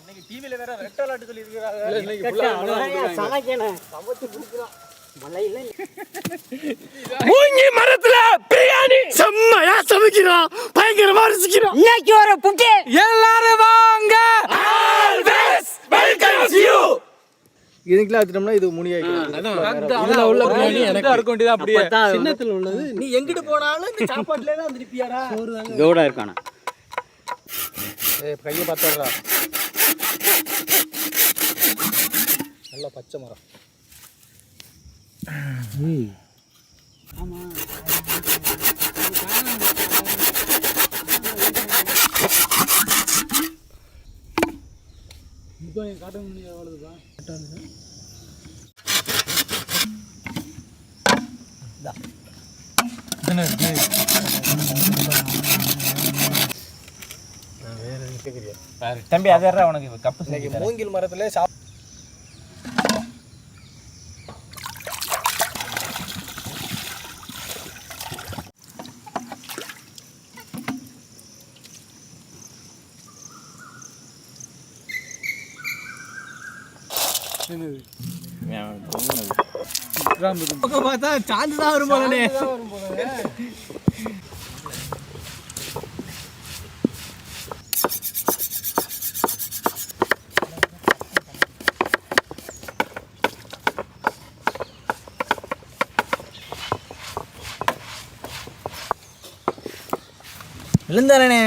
இன்னைக்கு டிவில வேற ரெட் அலர்ட் சொல்லி இருக்காங்க. இன்னைக்கு ஃபுல்லா சமைக்கணும். சமைச்சு குடிக்கலாம். மலையில மூங்கி மரத்துல பிரியாணி செம்மையா சமைக்கிறோம். பயங்கரமா ரசிக்கிறோம். இன்னைக்கு ஒரு புட்டி. எல்லாரும் வாங்க. Always welcomes you. இதுக்குலாம் எடுத்துட்டோம்னா இது முனியாயிடும். இதுல உள்ள பிரியாணி எனக்கு இருக்க வேண்டியது அப்படியே சின்னத்துல உள்ளது. நீ எங்கிட்டு போனாலும் இந்த சாப்பாட்டுல தான் திருப்பியாடா. கவுடா இருக்கானே. ஏய் கைய பாத்தறடா. நல்ல பச்சை மரம். ஆமா. இப்போ நீ காட்ட முடியாது அவ்வளவுதா. காட்டானுங்க. டா. என்ன இது? வேற என்ன கேக்குறியா? பாரு. தம்பி அதேறா உனக்கு கப்பு செஞ்சு மூங்கில் மரத்துல பார்த்தா சாந்து தான் வரும் போலனே. விழுந்தானே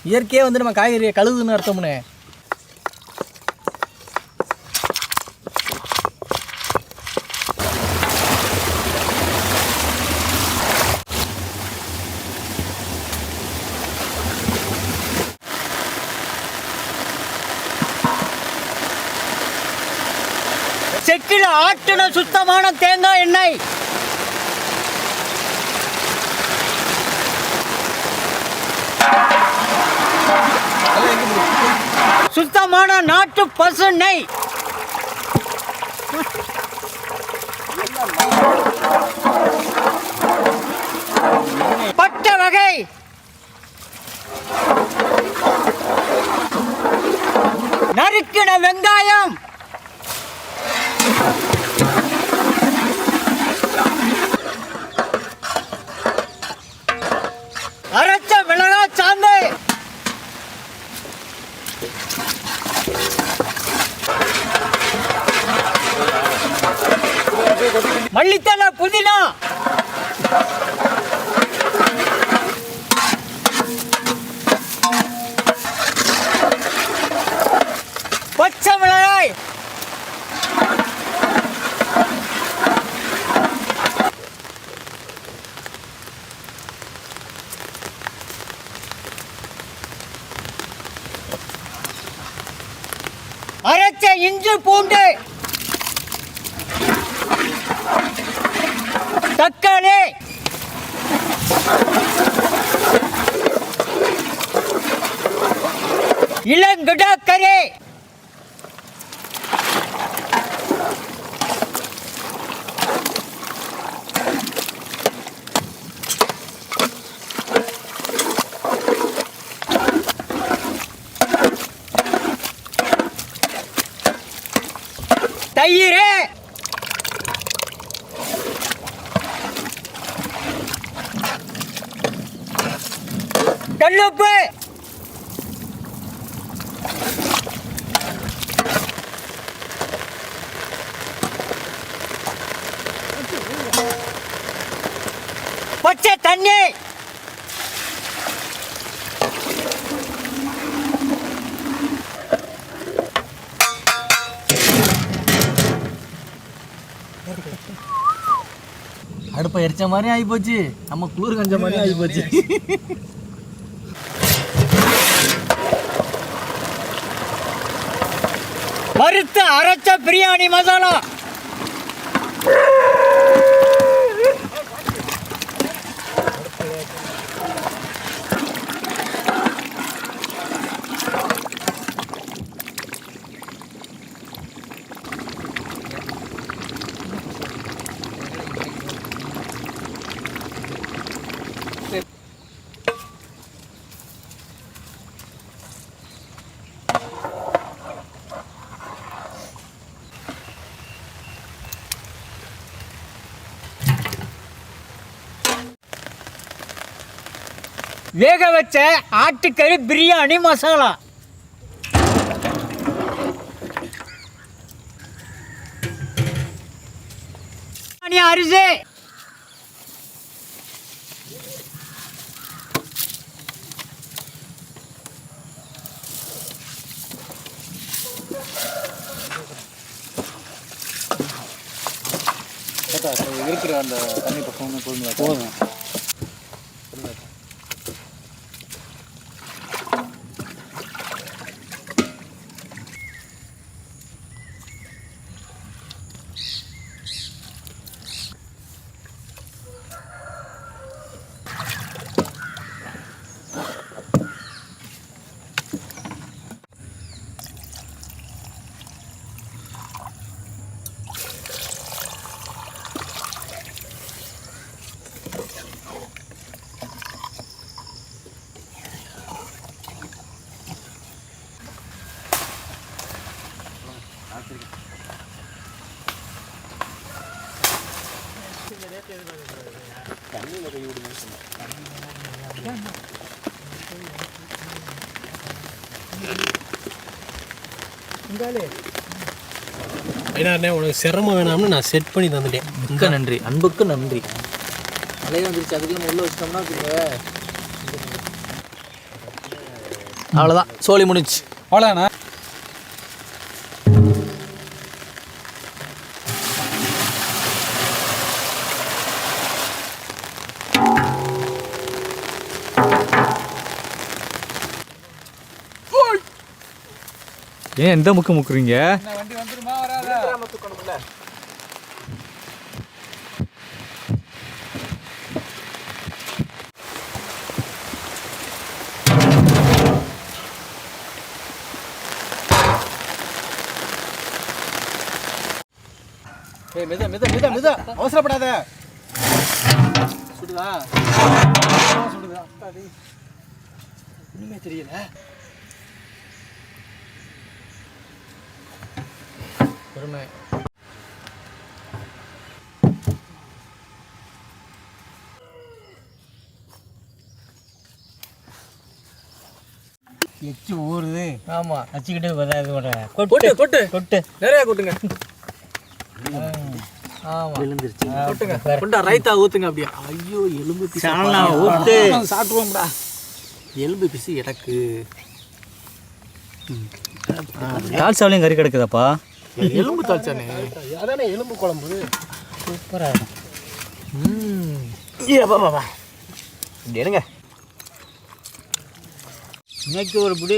இயற்கையே வந்து நம்ம காய்கறியை கழுவுதுன்னு அர்த்தம்னே. செக்கில ஆட்டின சுத்தமான தேங்காய் எண்ணெய். சுத்தமான நாட்டு பசு நெய். பட்டை வகை. நறுக்கின வெங்காயம். அரைச்ச மிளகாய் சாந்து. மல்லித்தலை புதினா. பச்சை மிளகாய். அரைச்ச இஞ்சி பூண்டு. தக்காளி. இளங்குடக்கறி. தயிர். கல்லுப்பு. பச்சை தண்ணி. அடுப்பை எரிச்ச மாதிரி ஆகி போச்சு. நம்ம குளிர் கஞ்ச மாதிரி ஆகி போச்சு. வறுத்து அரைச்ச பிரியாணி மசாலா. வேக வச்ச ஆட்டுக்கறி பிரியாணி மசாலா. அரிசி இருக்கிற அந்த தண்ணி பக்கம் போதும். உனக்கு சிரமம் வேணாம்னு நான் செட் பண்ணி தந்துட்டேன். மிக்க நன்றி, அன்புக்கு நன்றி. மழையே வந்துருச்சு, அதுக்குள்ள உள்ள வச்சிட்டோம்னா அவ்வளோதான், சோழி முடிச்சு. அவ்வளோதாண்ணா. ஏன் எந்த முக்கு முக்குறீங்க? வண்டி வந்துருமா வராதா? தூக்கணும்ல. மித அவசரப்படாத. சுடுதா சுடுதா ஒண்ணுமே தெரியல. பொறுமை. எச்சு ஊறுது. ஆமா, வச்சுக்கிட்டு கொட்டு கொட்டு கொட்டு நிறைய கொட்டுங்க. ஆமா, விழுந்துருச்சு. கொட்டுங்க. கொண்டா ரைத்தா ஊத்துங்க அப்படியே. ஐயோ எலும்பு பீஸ் ஊத்து. சாப்பிடுவோம்டா. எலும்பு பீஸ் எனக்கு. தால்சாவிலையும் கறி கிடக்குதாப்பா? எலும்பு தால்ச்சானே. அதானே எலும்பு குழம்பு. சூப்பரா பாபா எடுங்க. இன்னைக்கு ஒரு புடி